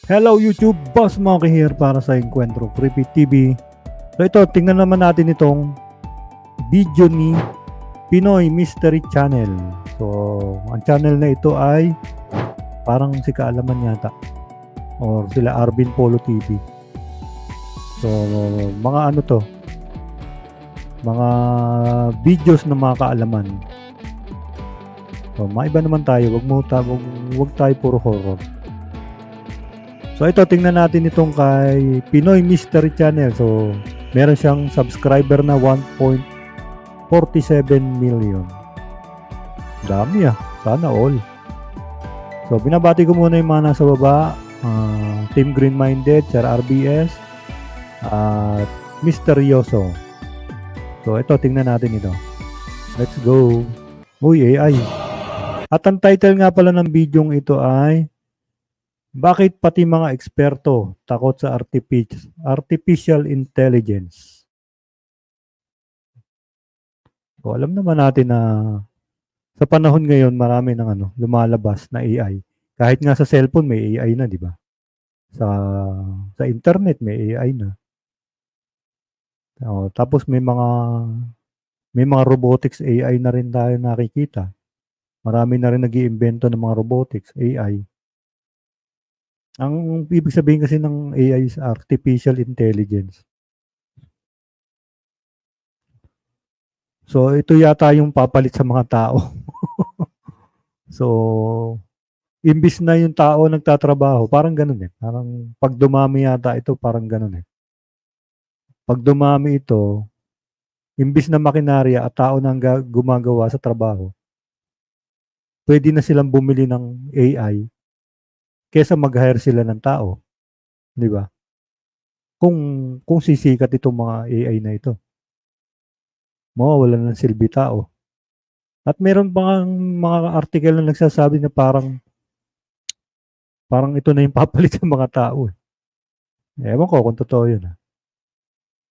Hello YouTube, Boss Monkey here para sa Encuentro Creepy TV. So ito, tingnan naman natin itong video ni Pinoy Mystery Channel. So, ang channel na ito ay parang si Kaalaman yata or sila Arvin Polo TV. So, mga ano to? Mga videos ng mga kaalaman. So, maiba naman tayo. Wag tayo puro horror. So ito, tingnan natin itong kay Pinoy Mystery Channel. So meron siyang subscriber na 1.47 million. Dami sana all. So binabati ko muna yung mga nasa baba. Team Green Minded, Sir RBS, at Misteryoso. So ito, tingnan natin ito. Let's go. Uy, AI. At ang title nga pala ng videong ito ay bakit pati mga eksperto takot sa artificial intelligence? So, alam naman natin na sa panahon ngayon marami ng lumalabas na AI. Kahit nga sa cellphone may AI na, di ba? Sa internet may AI na. Tapos may mga robotics AI na rin tayo nakikita. Marami na rin nag-iimbento ng mga robotics AI. Ang ibig sabihin kasi ng AI is artificial intelligence. So, ito yata yung papalit sa mga tao. So, imbis na yung tao nagtatrabaho, parang ganun eh. Parang pag dumami yata ito, parang ganun eh. Pag dumami ito, imbis na makinarya at tao nang gumagawa sa trabaho, pwede na silang bumili ng AI kesa mag-hire sila ng tao. Di ba? Kung sisikat itong mga AI na ito, mawawalan ng silbi tao. At meron pang mga article na nagsasabi na parang ito na yung papalit sa mga tao. Ewan ko kung totoo yun.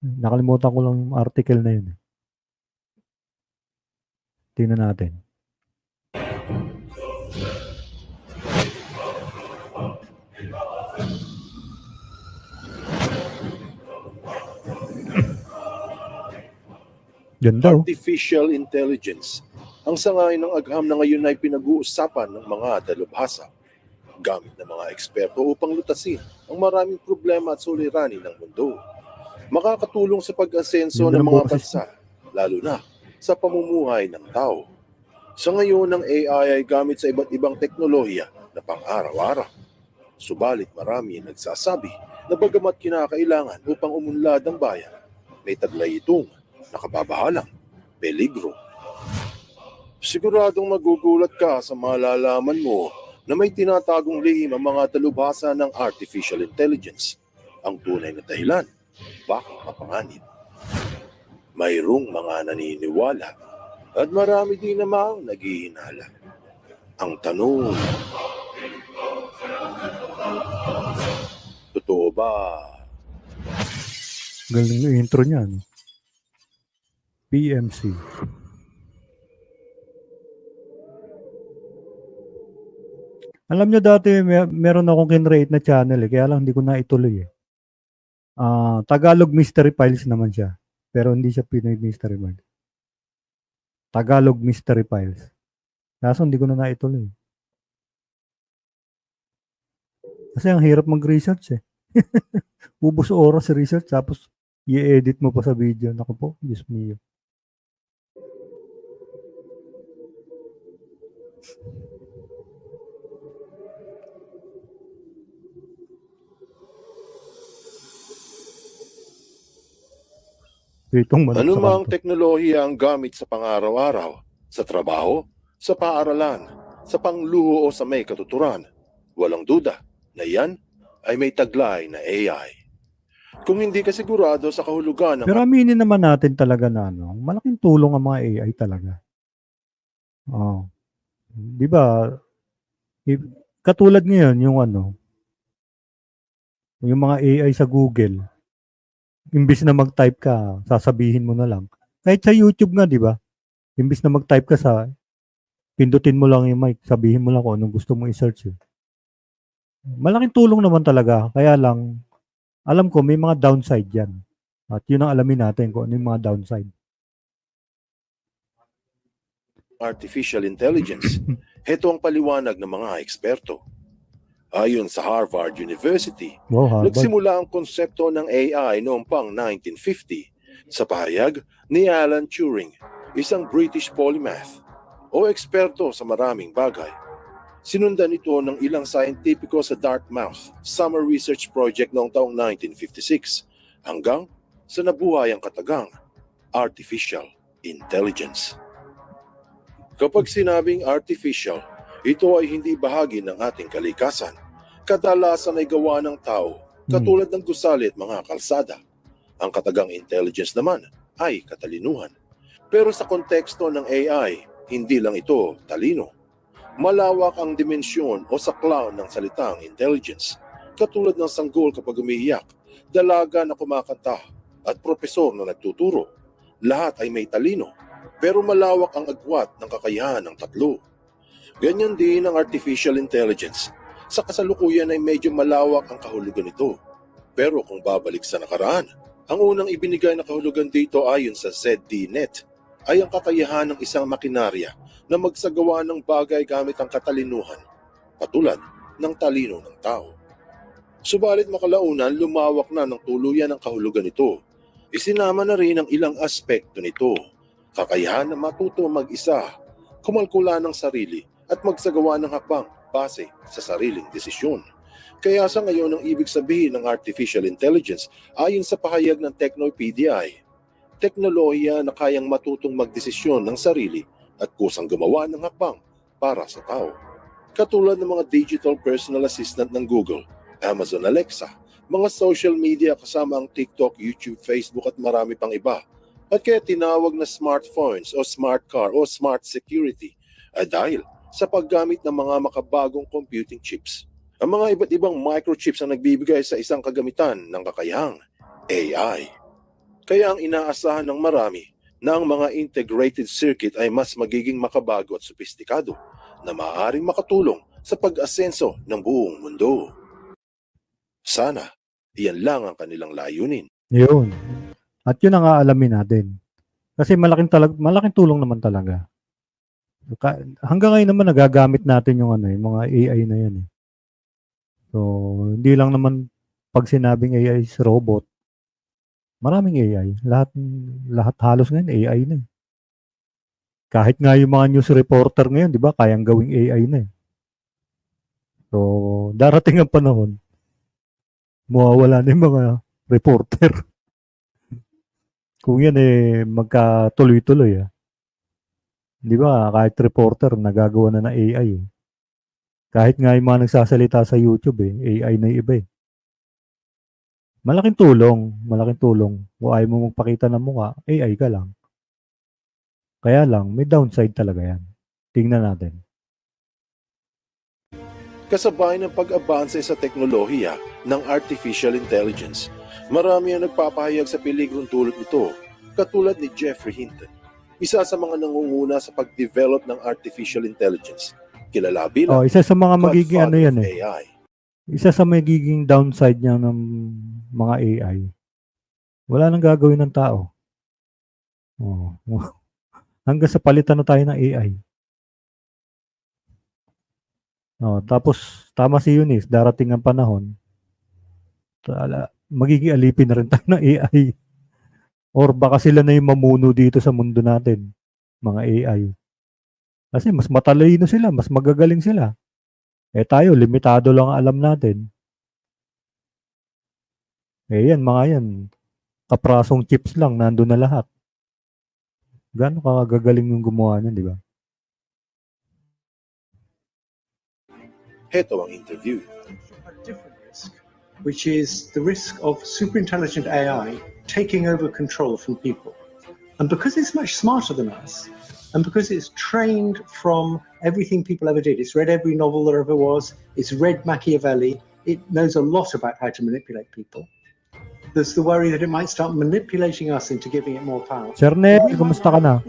Nakalimutan ko lang yung article na yun. Tingnan natin. Ganda. Artificial intelligence. Ang sangayon ng agham na ngayon ay pinag-uusapan ng mga dalubhasa gamit ng mga eksperto upang lutasin ang maraming problema at suliranin ng mundo. Makakatulong sa pag-asenso ng mga bansa, lalo na sa pamumuhay ng tao. Sa ngayon, ang AI ay gamit sa iba't ibang teknolohiya na pang-araw-araw. Subalit marami nagsasabi na bagamat kinakailangan upang umunlad ang bayan, may taglay itong nakababahalang peligro. Siguradong magugulat ka sa malalaman mo na may tinatagong lihim ang mga dalubhasa ng artificial intelligence. Ang tunay na dahilan, bakit mapanganib? Mayroong mga naniniwala at marami din namang naghihinala. Ang tanong, totoo ba? Galing yung intro niya. No? PMC. Alam nyo dati, meron akong kinrate na channel kaya lang hindi ko na ituloy eh. Tagalog Mystery Files naman siya. Pero hindi siya Pinoy Mystery Files. Tagalog Mystery Files. Kaso hindi ko na naituloy. Kasi ang hirap mag-research eh. Ubus oras sa research tapos i-edit mo pa sa video. Naku po, Diyos mio. Ano mang teknolohiya ang gamit sa pang-araw-araw, sa trabaho, sa paaralan, sa pangluho o sa may katuturan, walang duda na yan ay may taglay na AI. Kung hindi ka sigurado sa kahulugan ng... Pero aminin naman natin talaga na malaking tulong ang mga AI talaga. Di ba? Katulad ngayon yung yung mga AI sa Google. Imbis na mag-type ka, sasabihin mo na lang. Kahit sa YouTube nga, di ba? Imbis na mag-type ka pindutin mo lang yung mic, sabihin mo lang kung anong gusto mong i-search. malaking tulong naman talaga. Kaya lang, alam ko may mga downside yan. At yun ang alamin natin kung ano yung mga downside. Artificial intelligence. Heto ang paliwanag ng mga eksperto. Ayon sa Harvard University, Wow, Harvard. nagsimula ang konsepto ng AI noong pang 1950 sa pahayag ni Alan Turing, isang British polymath o eksperto sa maraming bagay. Sinundan ito ng ilang scientifico sa Dartmouth Summer Research Project noong taong 1956 hanggang sa nabuhay ang katagang Artificial Intelligence. Kapag sinabing artificial, ito ay hindi bahagi ng ating kalikasan. Kadalasan ay gawa ng tao, katulad ng gusali at mga kalsada. Ang katagang intelligence naman ay katalinuhan. Pero sa konteksto ng AI, hindi lang ito talino. Malawak ang dimensyon o saklaw ng salitang intelligence, katulad ng sanggol kapag umiiyak, dalaga na kumakanta, at propesor na nagtuturo. Lahat ay may talino, pero malawak ang agwat ng kakayahan ng tatlo. Ganyan din ang artificial intelligence. Sa kasalukuyan ay medyo malawak ang kahulugan nito. Pero kung babalik sa nakaraan, ang unang ibinigay na kahulugan dito ayon sa ZDNet ay ang kakayahan ng isang makinarya na magsagawa ng bagay gamit ang katalinuhan, patulad ng talino ng tao. Subalit makalaunan, lumawak na ng tuluyan ang kahulugan nito. Isinama na rin ang ilang aspekto nito. Kakayahan na matuto mag-isa, kumalkula ng sarili at magsagawa ng hakbang base sa sariling desisyon. Kaya sa ngayon ang ibig sabihin ng artificial intelligence ayon sa pahayag ng Technopedia ay teknolohiya na kayang matutong magdesisyon ng sarili at kusang gumawa ng hakbang para sa tao. Katulad ng mga digital personal assistant ng Google, Amazon Alexa, mga social media kasama ang TikTok, YouTube, Facebook at marami pang iba. At kaya tinawag na smartphones o smart car o smart security ay dahil sa paggamit ng mga makabagong computing chips. Ang mga iba't ibang microchips ang nagbibigay sa isang kagamitan ng kakayahang AI. Kaya ang inaasahan ng marami na ang mga integrated circuit ay mas magiging makabago at sopistikado na maaaring makatulong sa pag-asenso ng buong mundo. Sana, iyan lang ang kanilang layunin. Yun. At yun ang aalamin natin. Kasi malaking tulong naman talaga. Hanggang ngayon naman nagagamit natin yung yung mga AI na yan. So, hindi lang naman pag sinabing AI is robot, maraming AI. Lahat halos ngayon AI na. Kahit nga yung mga news reporter ngayon, di ba, kayang gawing AI na. So, darating ang panahon, mawawala na yung mga reporter. Kung yan magkatuloy-tuloy. Di ba, kahit reporter, nagagawa na ng AI. Kahit nga yung mga nagsasalita sa YouTube, AI na yung iba. Malaking tulong. Kung ayaw mo magpakita ng mukha, AI ka lang. Kaya lang, may downside talaga yan. Tingnan natin. Kasabay ng pag-abanse sa teknolohiya ng artificial intelligence, marami ang nagpapahayag sa peligrong dulot nito, katulad ni Jeffrey Hinton, isa sa mga nangunguna sa pag-develop ng artificial intelligence. Kilala bilang isa sa mga magiging Godfather of AI. Isa sa magiging downside niya ng mga AI, wala nang gagawin ng tao. Hanggang sa palitan na tayo ng AI. Tapos, tama si Eunice, darating ang panahon, magiging alipin na rin tayo ng AI. Or baka sila na yung mamuno dito sa mundo natin, mga AI. Kasi mas matalino sila, mas magagaling sila. Tayo, limitado lang ang alam natin. Mga yan, kaprasong chips lang, nandun na lahat. Gaano kagagaling yung gumawa niyan, di ba? Heto ang interview. Which is the risk of superintelligent AI taking over control from people. And because it's much smarter than us, and because it's trained from everything people ever did, it's read every novel there ever was, it's read Machiavelli, it knows a lot about how to manipulate people. There's the worry that it might start manipulating us into giving it more power. Sir Ned, kumusta ka na?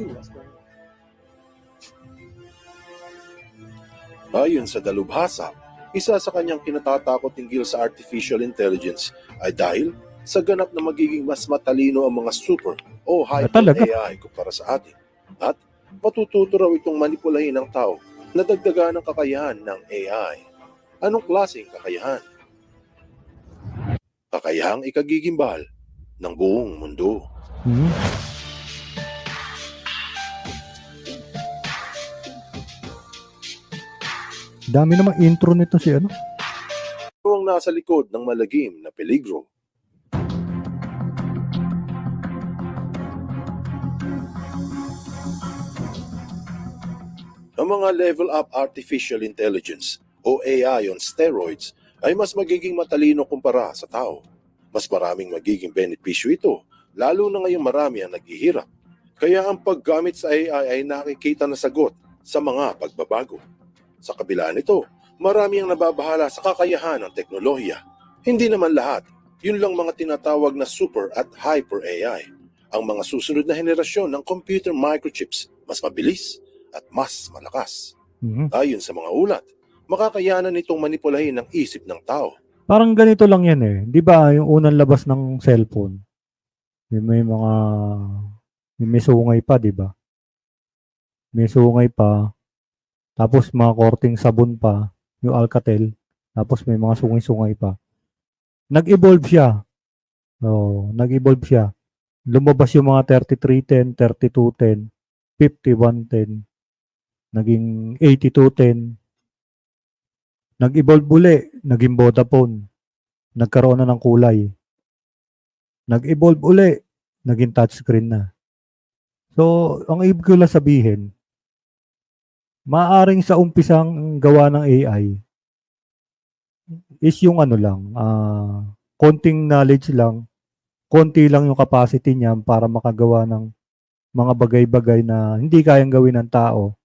Ayon sa dalubhasa, Isa sa kanyang kinatatakot hinggil sa artificial intelligence ay dahil sa ganap na magiging mas matalino ang mga super o hyper talaga? AI kumpara sa atin. At matututo raw itong manipulahin ng tao na dagdagan ng kakayahan ng AI. Anong klaseng kakayahan? Kakayahang ikagigimbal ng buong mundo. Hmm? Dami namang intro nito si ano. Ito ang nasa likod ng malagim na peligro. Ang mga level up artificial intelligence o AI on steroids ay mas magiging matalino kumpara sa tao. Mas maraming magiging benepisyo ito, lalo na ngayong marami ang naghihirap. Kaya ang paggamit sa AI ay nakikita na sagot sa mga pagbabago. Sa kabila nito, marami ang nababahala sa kakayahan ng teknolohiya. Hindi naman lahat, yun lang mga tinatawag na super at hyper AI. Ang mga susunod na henerasyon ng computer microchips mas mabilis at mas malakas. Mhm. Ayon sa mga ulat, makakayanan nitong manipulahin ang isip ng tao. Parang ganito lang yan eh. Di ba yung unang labas ng cellphone, may mga may sungay pa, di ba? May sungay pa, tapos mga korting sabon pa, yung Alcatel, tapos may mga sungay-sungay pa. Nag-evolve siya. Oo, nag-evolve siya. Lumabas yung mga 3310, 3210, 5110, naging 8210. Nag-evolve uli, naging Vodafone. Nagkaroon na ng kulay. Nag-evolve uli, naging touchscreen na. So, ang ibig ko lang sabihin, maaring sa umpisang gawa ng AI is yung ano lang, konting knowledge lang, konti lang yung capacity niya para makagawa ng mga bagay-bagay na hindi kayang gawin ng tao.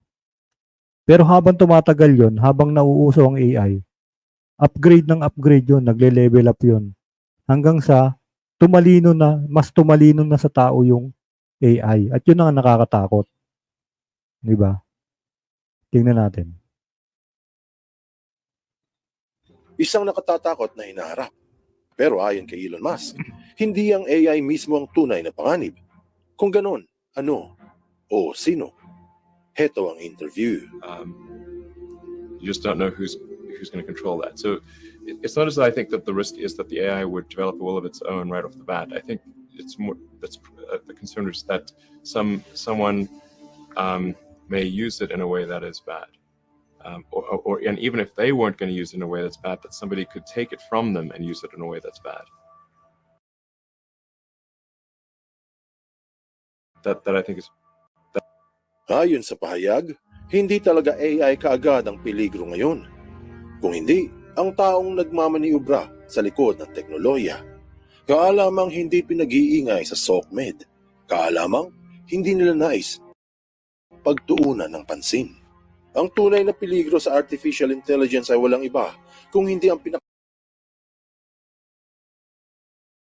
Pero habang tumatagal yon, habang nauuso ang AI, upgrade ng upgrade yun, nagle-level up yun. Hanggang sa mas tumalino na sa tao yung AI. At yun ang nakakatakot. Di ba? Tingnan natin. Isang nakatatakot na hinaharap. Pero ayon kay Elon Musk, hindi ang AI mismo ang tunay na panganib. Kung ganon, ano o sino? Heto ang interview. You just don't know who's going to control that. So it's not as though I think that the risk is that the AI would develop a will of its own right off the bat. I think it's more that's the concern is that someone may use it in a way that is bad, and even if they weren't going to use it in a way that's bad, that somebody could take it from them and use it in a way that's bad. That I think is. Ayon sa pahayag, hindi talaga AI kaagad ang peligro ngayon. Kung hindi, ang taong nagmamaniubra sa likod ng teknolohiya. Kaalamang hindi pinag-iingay sa SOCMED. Kaalamang hindi nila nais pagtuunan ng pansin. Ang tunay na peligro sa artificial intelligence ay walang iba kung hindi ang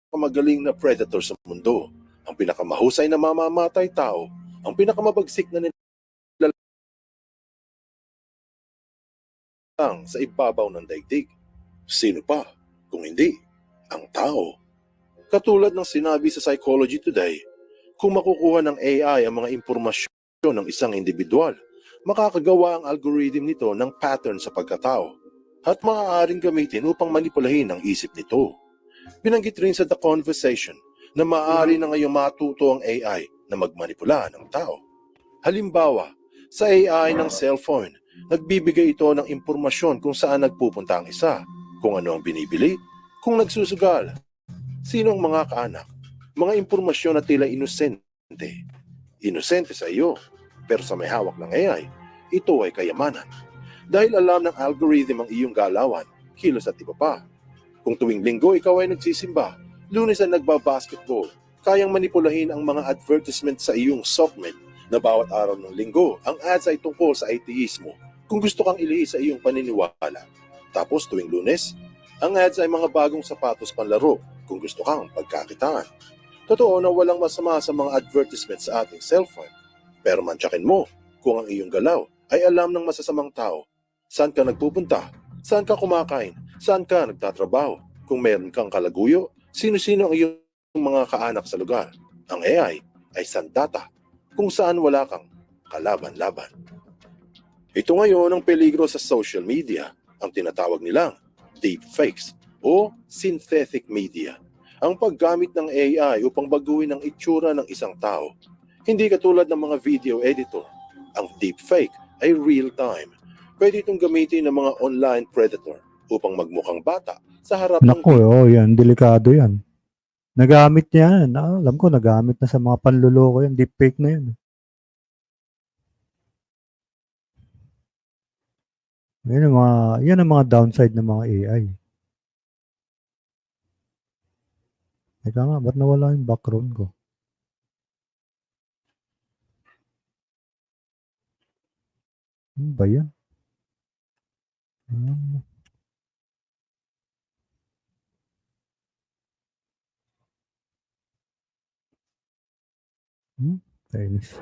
pinakamagaling na predator sa mundo, ang pinakamahusay na mamamatay tao, ang pinakamabagsik na nilalang sa ibabaw ng daigdig. Sino pa kung hindi ang tao? Katulad ng sinabi sa Psychology Today, kung makukuha ng AI ang mga impormasyon ng isang individual, makakagawa ang algorithm nito ng pattern sa pagkatao at maaaring gamitin upang manipulahin ang isip nito. Binanggit rin sa The Conversation na maaari na ngayong matuto ang AI na magmanipula ng tao. Halimbawa, sa AI ng cellphone, nagbibigay ito ng impormasyon kung saan nagpupunta ang isa, kung ano ang binibili, kung nagsusugal, sino ang mga kaanak, mga impormasyon na tila inosente. Inosente sa iyo, pero sa may hawak ng AI, ito ay kayamanan. Dahil alam ng algorithm ang iyong galawan, kilos at iba pa. Kung tuwing linggo ikaw ay nagsisimba, Lunes ay nagbabasketball, kayang manipulahin ang mga advertisement sa iyong SOCMED na bawat araw ng linggo ang ads ay tungkol sa atheismo kung gusto kang ilihis sa iyong paniniwala. Tapos tuwing Lunes, ang ads ay mga bagong sapatos panlaro kung gusto kang pagkakitaan. Totoo na walang masama sa mga advertisement sa ating cellphone, pero mantsakin mo kung ang iyong galaw ay alam ng masasamang tao. Saan ka nagpupunta? Saan ka kumakain? Saan ka nagtatrabaho? Kung meron kang kalaguyo, sino-sino ang iyong mga kaanak sa lugar? Ang AI ay sandata kung saan wala kang kalaban-laban. Ito ngayon ang peligro sa social media, ang tinatawag nilang deepfakes o synthetic media. Ang paggamit ng AI upang baguhin ang itsura ng isang tao. Hindi katulad ng mga video editor. Ang deepfake ay real-time. Pwede itong gamitin ng mga online predator upang magmukhang bata sa harap ng Naku, yan, delikado yan. Nagamit niya yan. Alam ko, nagamit na sa mga panluloko yan. Deepfake na yan. Yan ang mga downside ng mga AI. Teka nga, ba't nawala yung background ko? Ano ba yan? Kainis.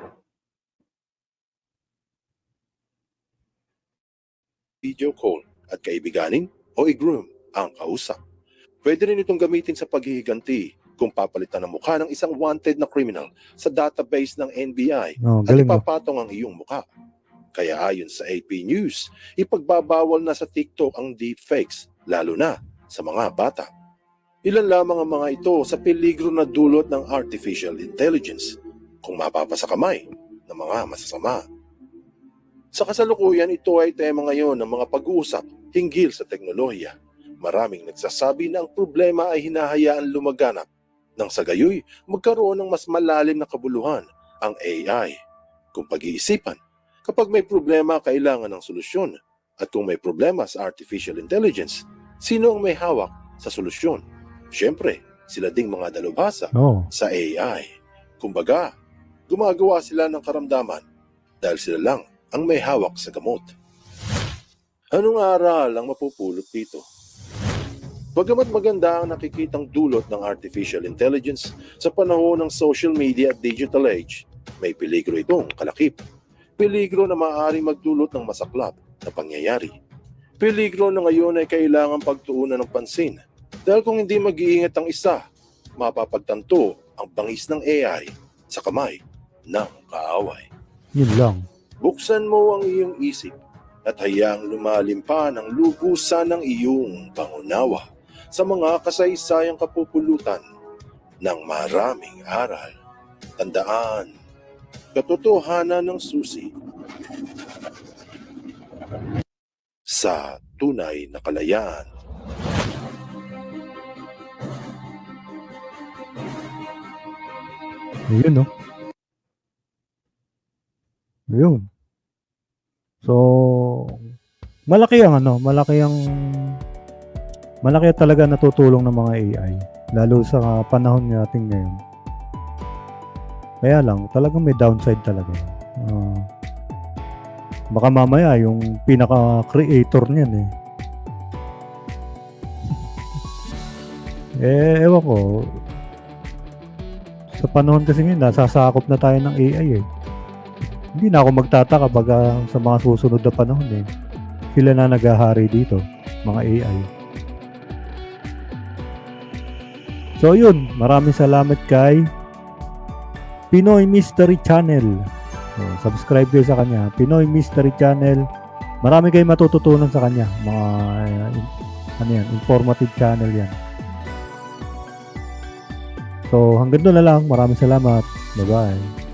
video call at kaibiganin o i-groom ang kausap. Pwede rin itong gamitin sa paghihiganti kung papalitan ng mukha ng isang wanted na criminal sa database ng NBI Oh, at galing mo. ipapatong ang iyong mukha. Kaya ayon sa AP News, ipagbabawal na sa TikTok ang deepfakes, lalo na sa mga bata. Ilan lamang ang mga ito sa peligro na dulot ng artificial intelligence kung mapapasa kamay ng mga masasama. Sa kasalukuyan, ito ay tema ngayon ng mga pag-uusap hinggil sa teknolohiya. Maraming nagsasabi na ang problema ay hinahayaan lumaganap nang sa gayoy magkaroon ng mas malalim na kabuluhan ang AI. Kung pag-iisipan, kapag may problema, kailangan ng solusyon. At kung may problema sa artificial intelligence, sino ang may hawak sa solusyon? Siyempre, sila ding mga dalubhasa Oh, sa AI. Kumbaga, gumagawa sila ng karamdaman dahil sila lang ang may hawak sa gamot. Anong aral ang mapupulot dito? Bagamat maganda ang nakikitang dulot ng artificial intelligence sa panahon ng social media at digital age, may peligro itong kalakip. Peligro na maaaring magdulot ng masaklap na pangyayari. Peligro na ngayon ay kailangang pagtuunan ng pansin dahil kung hindi mag-iingat ang isa, mapapagtanto ang bangis ng AI sa kamay ng kaaway. yun lang. Buksan mo ang iyong isip at hayaang lumalim pa ng lubusan ng iyong pangunawa sa mga kasaysayang kapupulutan ng maraming aral. Tandaan, katotohanan ng susi sa tunay na kalayaan. Ayun, no? Ayun. So, malaki talaga natutulong ng mga AI. Lalo sa panahon natin ngayon. Kaya lang, talagang may downside talaga. Baka mamaya yung pinaka-creator niyan ewan ko. Sa panahon kasi ngayon, nasasakop na tayo ng AI Hindi na ako magtataka baga sa mga susunod na panahon Sila na naghahari dito, mga AI. So yun, maraming salamat kay Pinoy Mystery Channel. So, subscribe kayo sa kanya, Pinoy Mystery Channel. Marami kayong matututunan sa kanya, mga informative channel yan. So hanggang doon na lang, maraming salamat. Bye-bye.